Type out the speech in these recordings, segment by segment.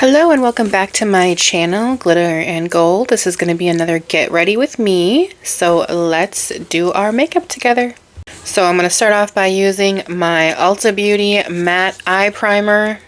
Hello and welcome back to my channel, Glitter and Gold. This is going to be another get ready with me. So let's do our makeup together. So I'm going to start off by using my Ulta Beauty Matte Eye Primer.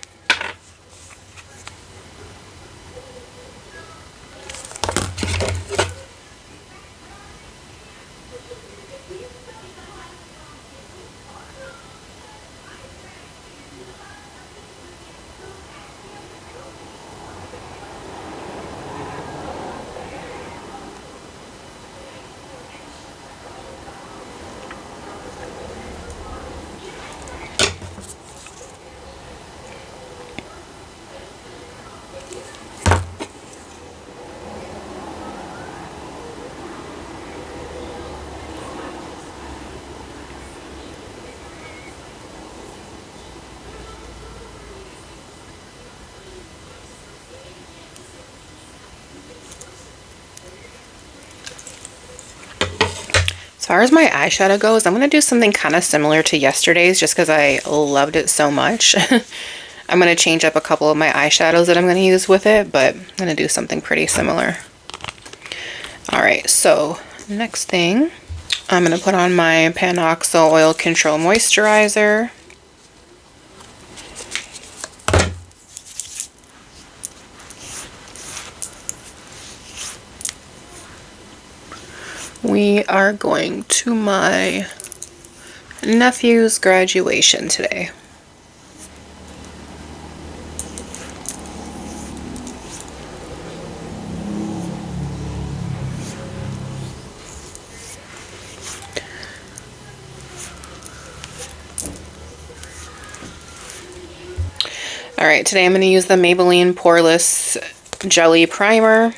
As far as my eyeshadow goes, I'm going to do something kind of similar to yesterday's just because I loved it so much. I'm going to change up a couple of my eyeshadows that I'm going to use with it, but I'm going to do something pretty similar. Alright, so next thing, I'm going to put on my Panoxyl Oil Control Moisturizer. We are going to my nephew's graduation today. Alright, today I'm going to use the Maybelline Poreless Jelly Primer.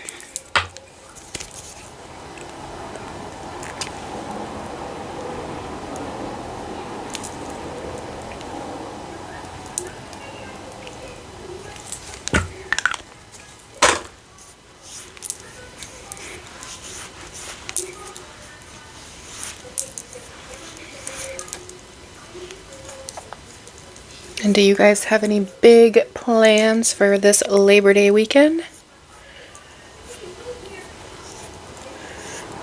And do you guys have any big plans for this Labor Day weekend?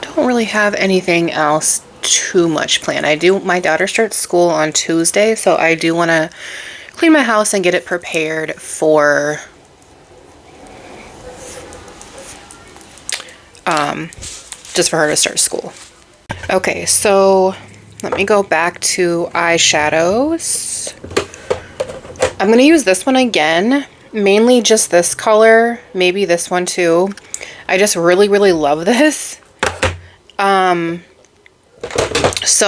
Don't really have anything else too much planned. My daughter starts school on Tuesday, so I do want to clean my house and get it prepared for just for her to start school. Okay, so let me go back to eyeshadows. I'm going to use this one again, mainly just this color, maybe this one too. I just really love this. So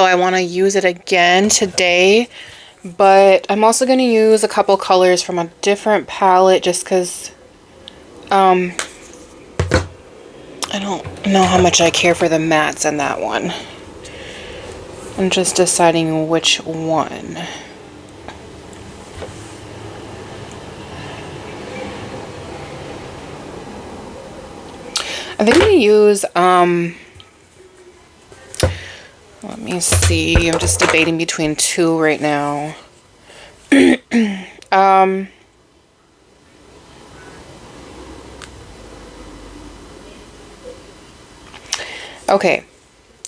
I want to use it again today, but I'm also going to use a couple colors from a different palette just because I don't know how much I care for the mattes in that one. I'm just deciding which one. I think I'm going to use, let me see, I'm just debating between two right now. Okay,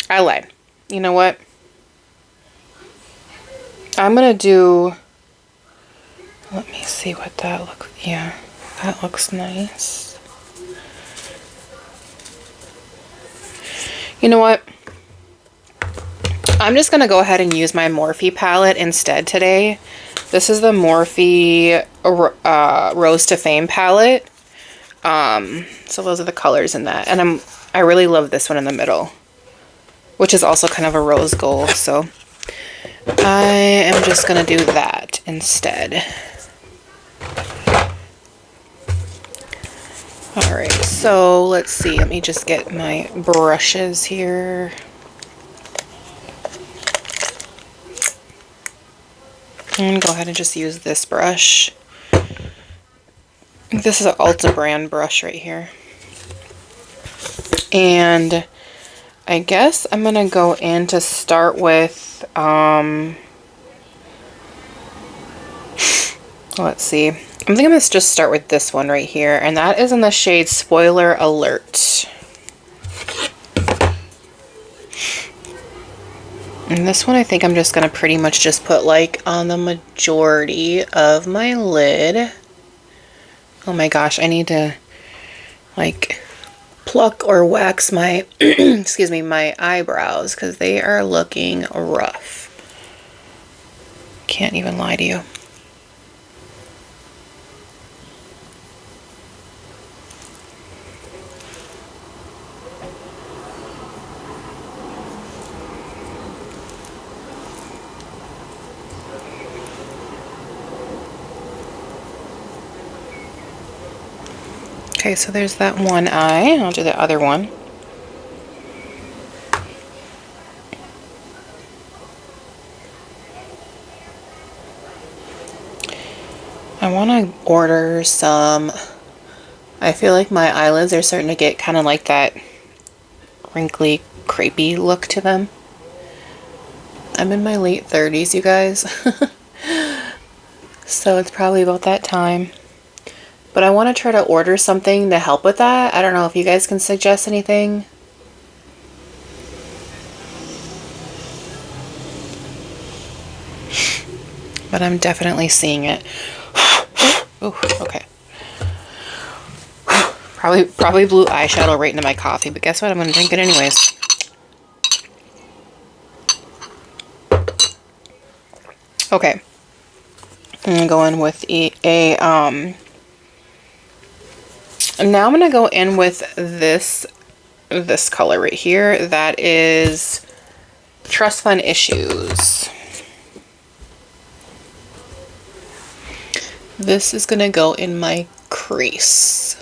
I lied. You know what? I'm going to do, let me see what that looks, yeah, that looks nice. You know what? I'm just going to go ahead and use my Morphe palette instead today. This is the Morphe Rose to Fame palette. So those are the colors in that. And I really love this one in the middle, which is also kind of a rose gold. So I am just going to do that instead. Alright, so let's see. Let me just get my brushes here. I'm going to go ahead and just use this brush. This is an Ulta brand brush right here. And I guess I'm going to go in to start with, let's see. I'm gonna just start with this one right here, and that is in the shade Spoiler Alert. And this one I think I'm just gonna pretty much just put like on the majority of my lid. Oh my gosh, I need to like pluck or wax my excuse me, my eyebrows because they are looking rough. Can't even lie to you. Okay, so there's that one eye. I'll do the other one. I want to order some. I feel like my eyelids are starting to get kind of like that wrinkly, crepey look to them. I'm in my late 30s, you guys. So it's probably about that time. But I want to try to order something to help with that. I don't know if you guys can suggest anything. But I'm definitely seeing it. Ooh, okay. Probably blew eyeshadow right into my coffee, but guess what? I'm going to drink it anyways. Okay. I'm going with now I'm going to go in with this color right here. That is Trust Fund Issues. This is going to go in my crease.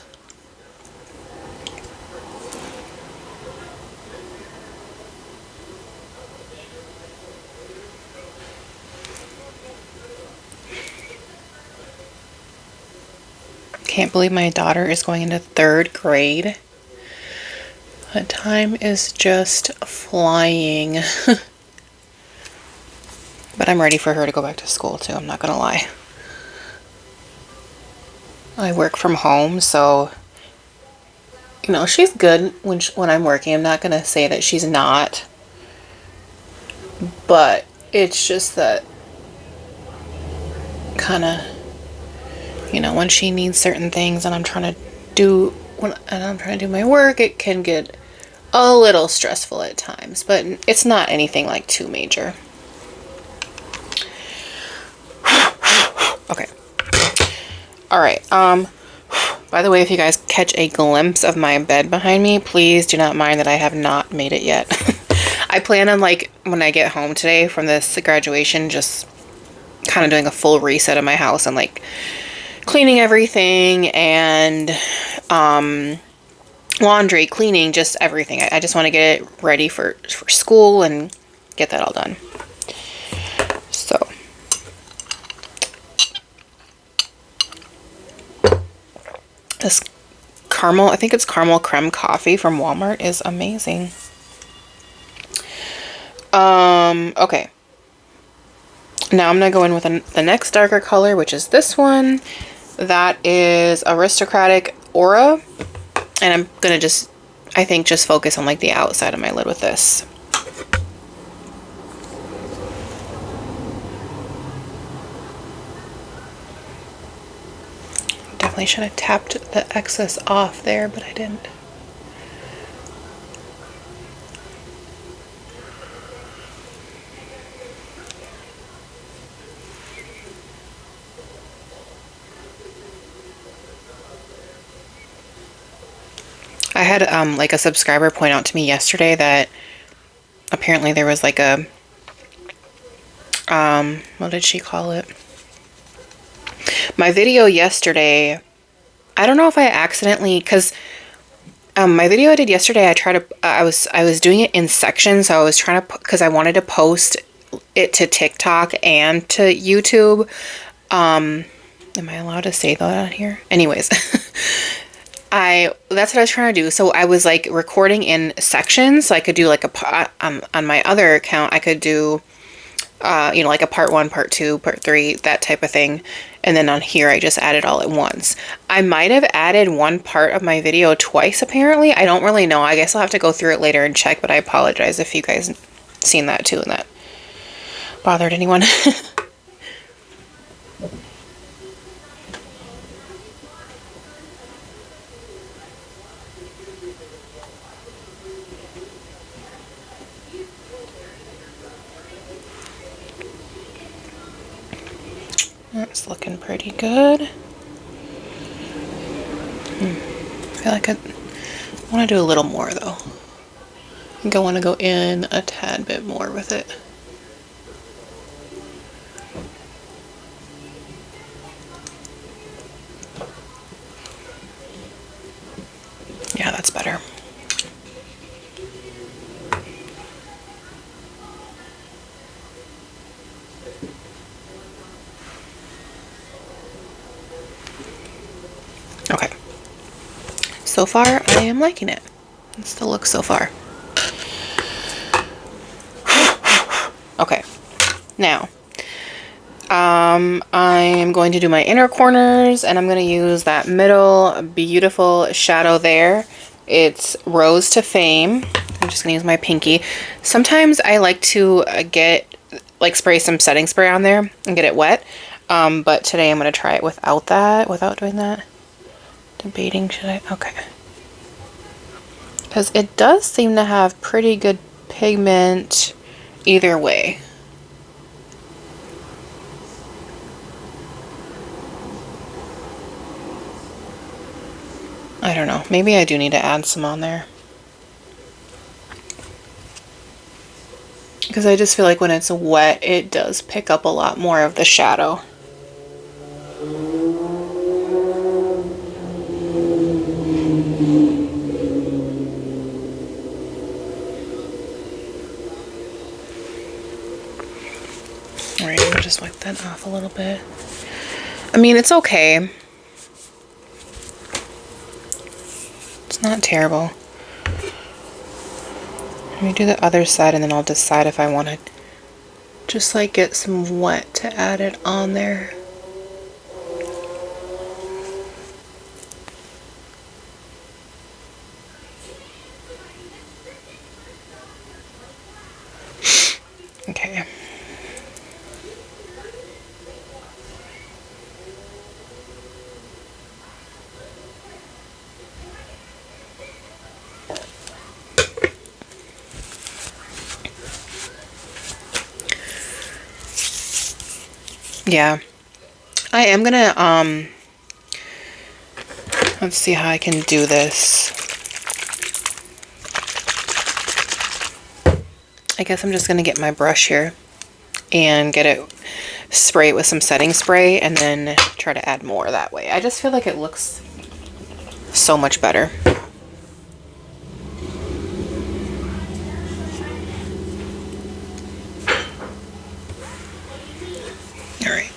Can't believe my daughter is going into 3rd grade. The time is just flying. But I'm ready for her to go back to school too, I'm not gonna lie. I work from home, so you know, she's good when I'm working. I'm not gonna say that she's not. But it's just that kind of, you know, when she needs certain things and I'm trying to do my work, it can get a little stressful at times, but it's not anything like too major. Okay. All right. By the way, if you guys catch a glimpse of my bed behind me, please do not mind that I have not made it yet. I plan on, like, when I get home today from this graduation, just kind of doing a full reset of my house and like cleaning everything and laundry, cleaning, just everything. I just want to get it ready for school and get that all done. So this caramel, I think it's caramel creme coffee from Walmart, is amazing. Okay. Now I'm going to go in with the next darker color, which is this one. That is Aristocratic Aura. And I'm going to just, I think, just focus on like the outside of my lid with this. Definitely should have tapped the excess off there, but I didn't. I had like a subscriber point out to me yesterday that apparently there was like a what did she call it? My video yesterday, I don't know if I accidentally, because my video I did yesterday, I was doing it in sections, so I was trying to, because I wanted to post it to TikTok and to YouTube. Am I allowed to say that on here? Anyways. That's what I was trying to do. So I was like recording in sections. So I could do like on my other account, I could do you know, like a part 1, part 2, part 3, that type of thing. And then on here, I just added all at once. I might have added one part of my video twice, apparently. I don't really know. I guess I'll have to go through it later and check, but I apologize if you guys seen that too and that bothered anyone. That's looking pretty good. I feel like I want to do a little more though. I think I want to go in a tad bit more with it. Yeah, that's better. Okay. So far, I am liking it. It's the look so far. Okay. Now, I am going to do my inner corners, and I'm going to use that middle beautiful shadow there. It's Rose to Fame. I'm just going to use my pinky. Sometimes I like to spray some setting spray on there and get it wet. But today I'm going to try it without doing that. Debating, should I? Okay. Because it does seem to have pretty good pigment either way. I don't know. Maybe I do need to add some on there. Because I just feel like when it's wet, it does pick up a lot more of the shadow. Alright, I'll just wipe that off a little bit. I mean, it's okay. It's not terrible. Let me do the other side and then I'll decide if I want to just like get some wet to add it on there. Okay. Yeah, I am gonna, let's see how I can do this. I guess I'm just gonna get my brush here and spray it with some setting spray and then try to add more that way. I just feel like it looks so much better. All right.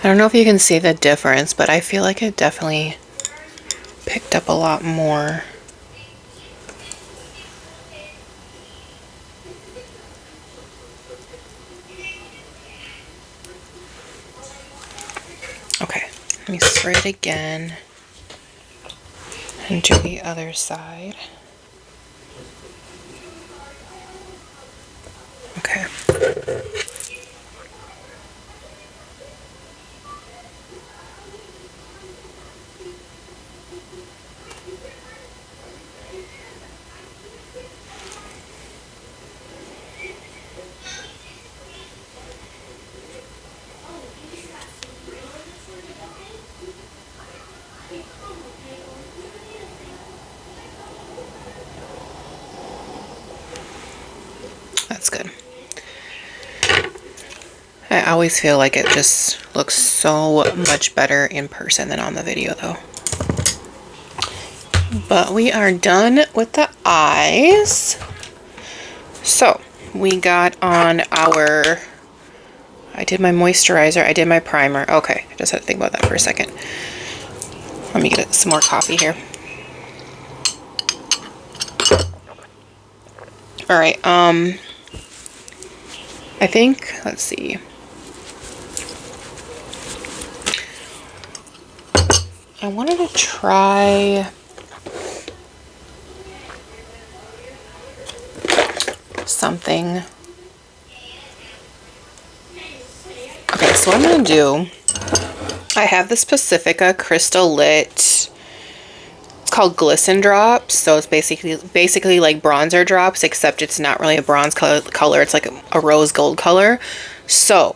I don't know if you can see the difference, but I feel like it definitely picked up a lot more. Okay, let me spray it again and do the other side. Okay. That's good. I always feel like it just looks so much better in person than on the video though. But we are done with the eyes. So we got on our, I did my moisturizer, I did my primer. Okay, I just had to think about that for a second. Let me get some more coffee here. All right, I think, let's see. I wanted to try something. Okay, so what I'm gonna do, I have this Pacifica Crystal Lit, it's called Glisten Drops, so it's basically like bronzer drops, except it's not really a bronze color, it's like a rose gold color. So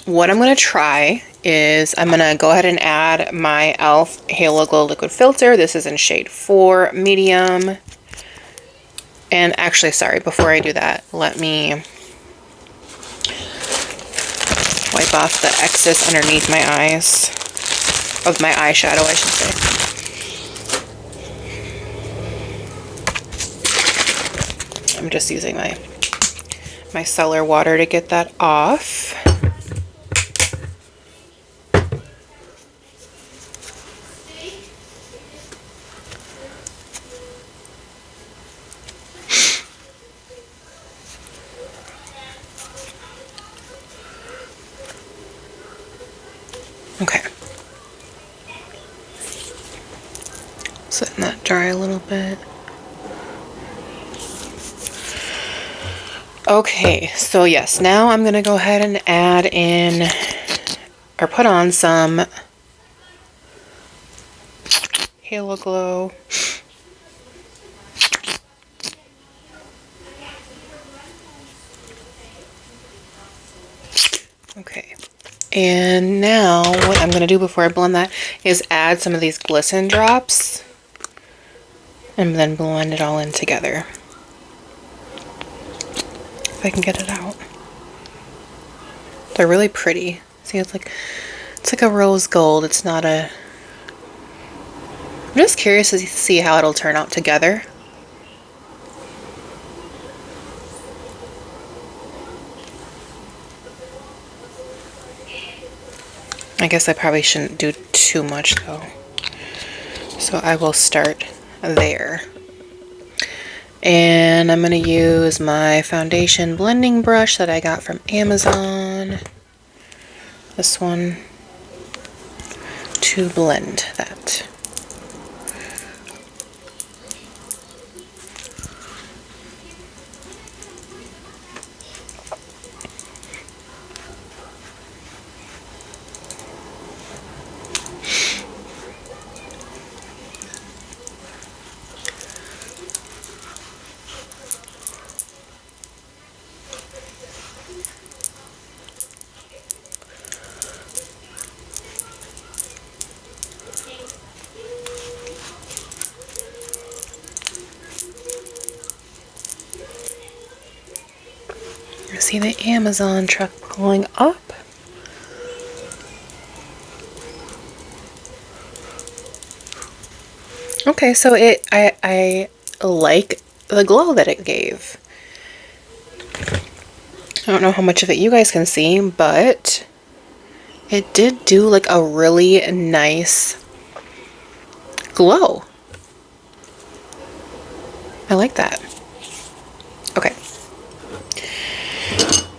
what I'm gonna try is I'm gonna go ahead and add my e.l.f. Halo Glow Liquid Filter. This is in shade 4 medium. And actually, sorry, before I do that, let me wipe off the excess underneath my eyes, of my eyeshadow, I should say. I'm just using my micellar water to get that off. Okay. Just letting that dry a little bit. Okay, so yes, now I'm gonna go ahead and add in, or put on some Halo Glow. Okay, and now what I'm gonna do before I blend that is add some of these Glisten Drops and then blend it all in together. If I can get it out. They're really pretty. See, it's like a rose gold. It's not a... I'm just curious to see how it'll turn out together. I guess I probably shouldn't do too much though. So I will start there. And I'm going to use my foundation blending brush that I got from Amazon. This one. To blend that. See the Amazon truck pulling up. Okay, so I like the glow that it gave. I don't know how much of it you guys can see, but it did do like a really nice glow. I like that. Okay.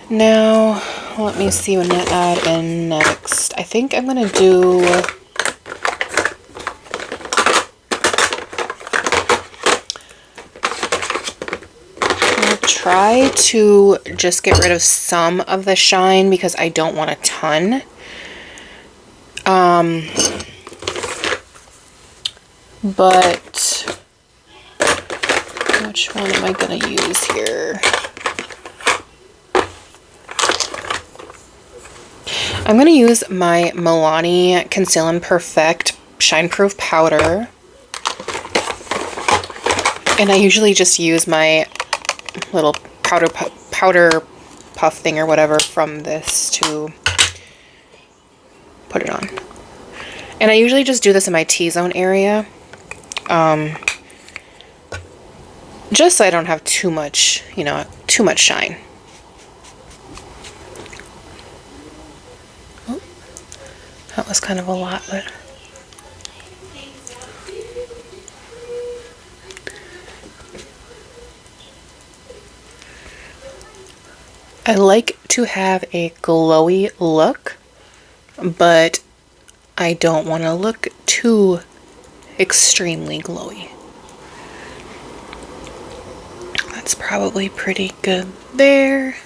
Now, let me see what I'm going to add in next. I think I'm going to do... I'll try to just get rid of some of the shine because I don't want a ton. But which one am I going to use here? I'm going to use my Milani Conceal and Perfect Shine Proof Powder. And I usually just use my little powder puff thing or whatever from this to put it on. And I usually just do this in my T-zone area. Just so I don't have too much, you know, too much shine. Oh, that was kind of a lot, but... I like to have a glowy look, but I don't want to look too extremely glowy. That's probably pretty good there.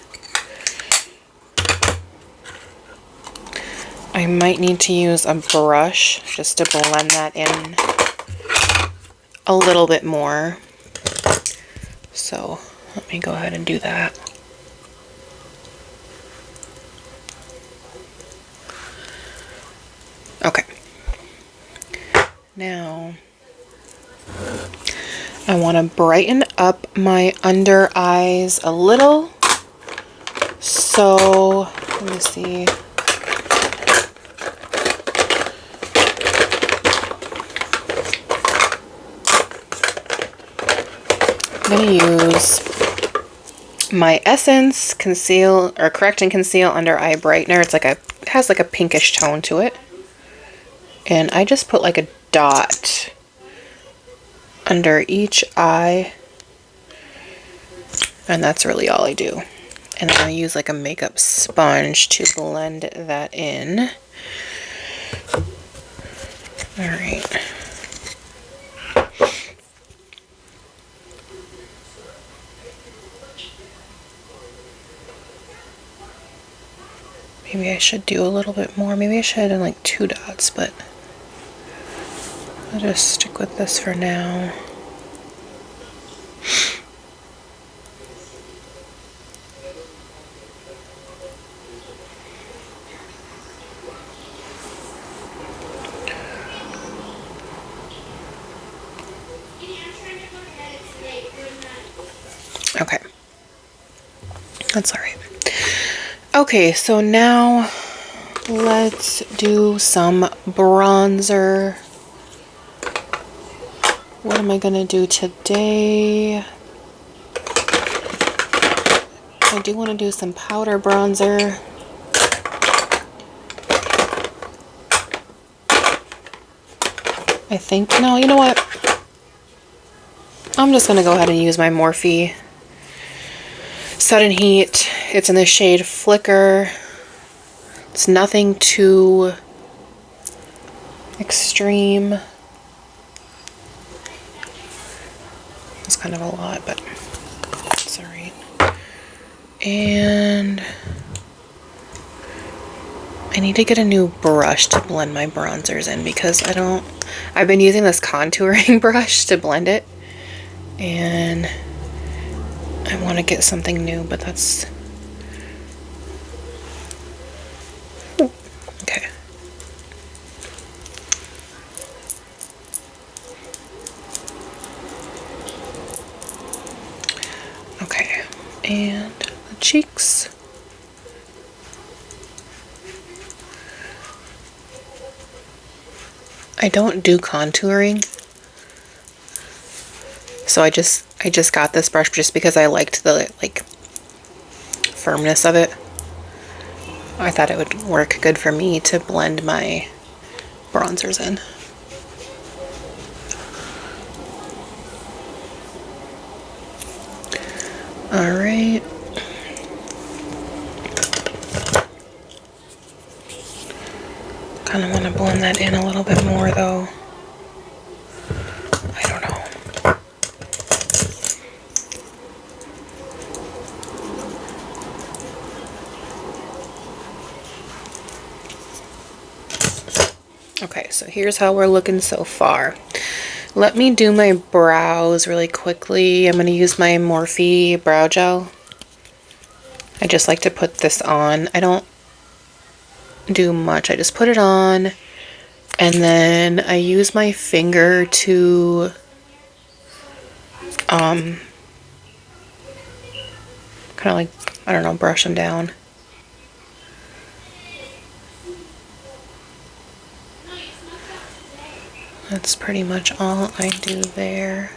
I might need to use a brush just to blend that in a little bit more. So let me go ahead and do that. Okay. Now, I want to brighten up my under eyes a little. So, let me see. I'm going to use my Essence Conceal or Correct and Conceal Under Eye Brightener. It's like it has like a pinkish tone to it. And I just put like a dot under each eye. And that's really all I do. And I use like a makeup sponge to blend that in. All right. Maybe I should do a little bit more. Maybe I should have done like 2 dots, but I'll just stick with this for now. Okay. That's all right. Okay, so now let's do some bronzer. What am I gonna do today? I do want to do some powder bronzer. I think, no, you know what? I'm just gonna go ahead and use my Morphe Set and Heat. It's in the shade Flicker. It's nothing too extreme. It's kind of a lot, but it's alright. And I need to get a new brush to blend my bronzers in because I've been using this contouring brush to blend it. And I want to get something new, but that's... Okay. Okay, and the cheeks. I don't do contouring, so I just got this brush just because I liked the like firmness of it. I thought it would work good for me to blend my bronzers in. All right. Kind of want to blend that in a little bit more though. I don't know. Okay, so here's how we're looking so far. Let me do my brows really quickly. I'm going to use my Morphe brow gel. I just like to put this on. I don't do much. I just put it on and then I use my finger to kind of like, I don't know, brush them down. That's pretty much all I do there.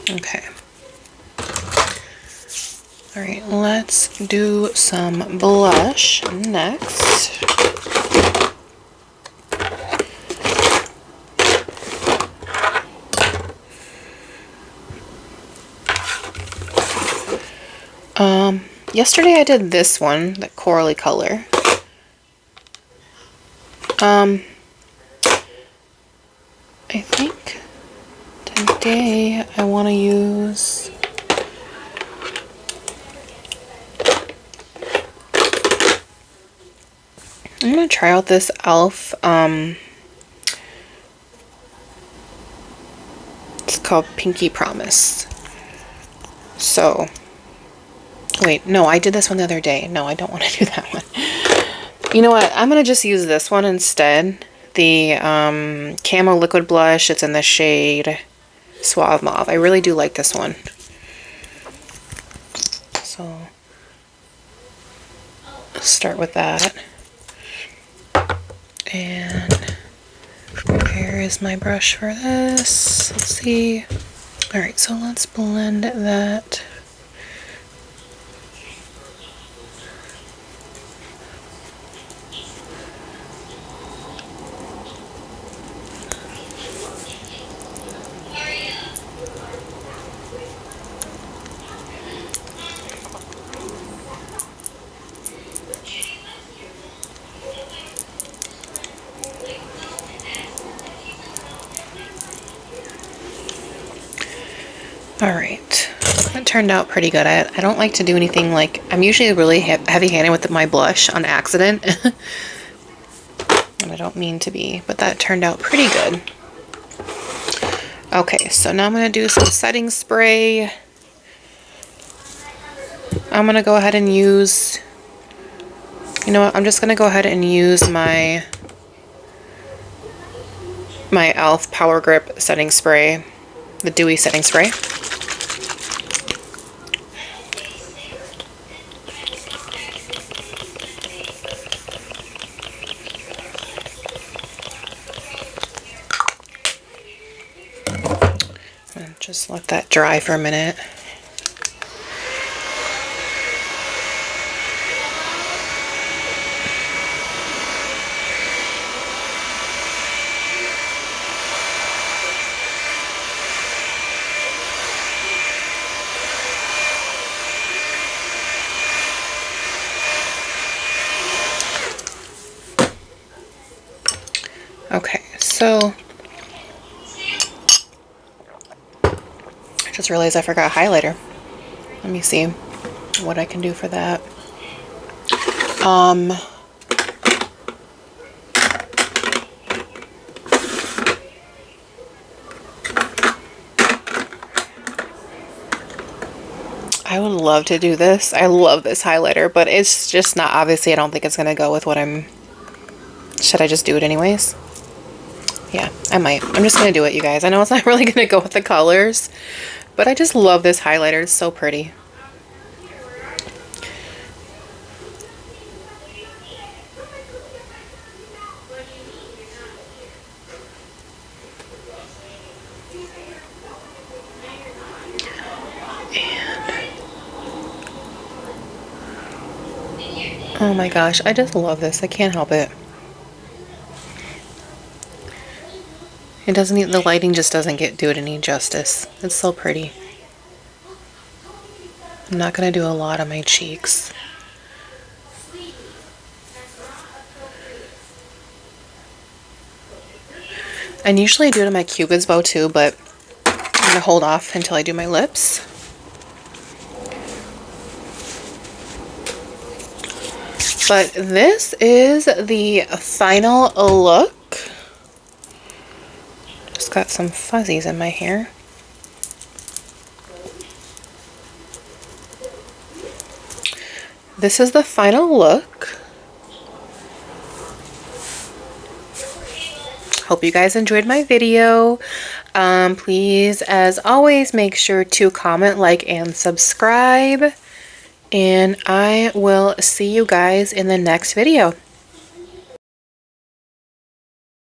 Okay. All right, let's do some blush next. Yesterday I did this one, the corally color. I think today I want to use I'm going to try out this e.l.f. It's called Pinky Promise. So, wait, no, I did this one the other day. No, I don't want to do that one. You know what? I'm going to just use this one instead. The Camo Liquid Blush. It's in the shade Suave Mauve. I really do like this one. So, let's start with that. And where is my brush for this? Let's see. Alright, so let's blend that. Alright, that turned out pretty good. I don't like to do anything like, I'm usually really heavy-handed with my blush on accident. And I don't mean to be, but that turned out pretty good. Okay, so now I'm going to do some setting spray. I'm going to go ahead and use, you know what, I'm just going to go ahead and use my e.l.f. Power Grip setting spray, the dewy setting spray. And just let that dry for a minute. Okay, so I just realized I forgot highlighter. Let me see what I can do for that. I would love to do this. I love this highlighter, but it's just not, obviously I don't think it's going to go with what I'm, should I just do it anyways? Yeah, I might. I'm just going to do it, you guys. I know it's not really going to go with the colors, but I just love this highlighter. It's so pretty. And oh my gosh, I just love this. I can't help it. It doesn't even, the lighting just doesn't do it any justice. It's so pretty. I'm not going to do a lot on my cheeks. And usually I do it on my Cupid's bow too, but I'm going to hold off until I do my lips. But this is the final look. Just got some fuzzies in my hair. This is the final look. Hope you guys enjoyed my video. Please, as always, make sure to comment, like, and subscribe. And I will see you guys in the next video.